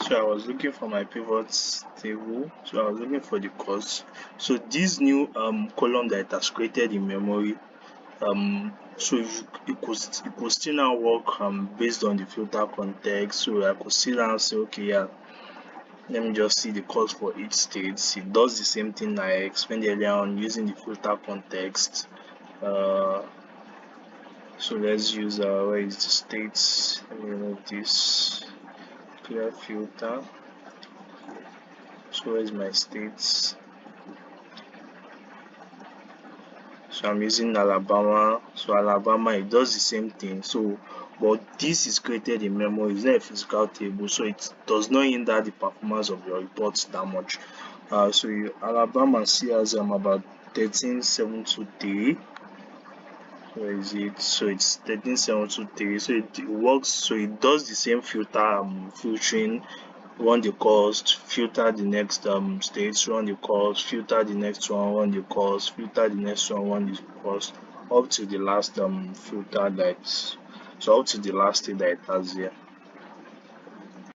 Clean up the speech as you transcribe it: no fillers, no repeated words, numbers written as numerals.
So I was looking for my pivots table, so I was looking for the cost. So this new column that it has created in memory, so it could still now work based on the filter context. So I could still now say, okay, yeah, let me just see the cost for each state. It does the same thing I explained earlier on using the filter context. So let's use where is the states? Let me remove this clear filter. So where is my states? So I'm using Alabama. So Alabama, it does the same thing. So but this is created in memory, it's not a physical table, so it does not hinder the performance of your reports that much. Alabama still has about 13723. Where is it? So it's 13723. So it works, so it does the same filtering, run the cost, filter the next stage, run the cost, filter the next one, run the cost, filter the next one, run the cost, up to the last filter that, so up to the last state that it has here.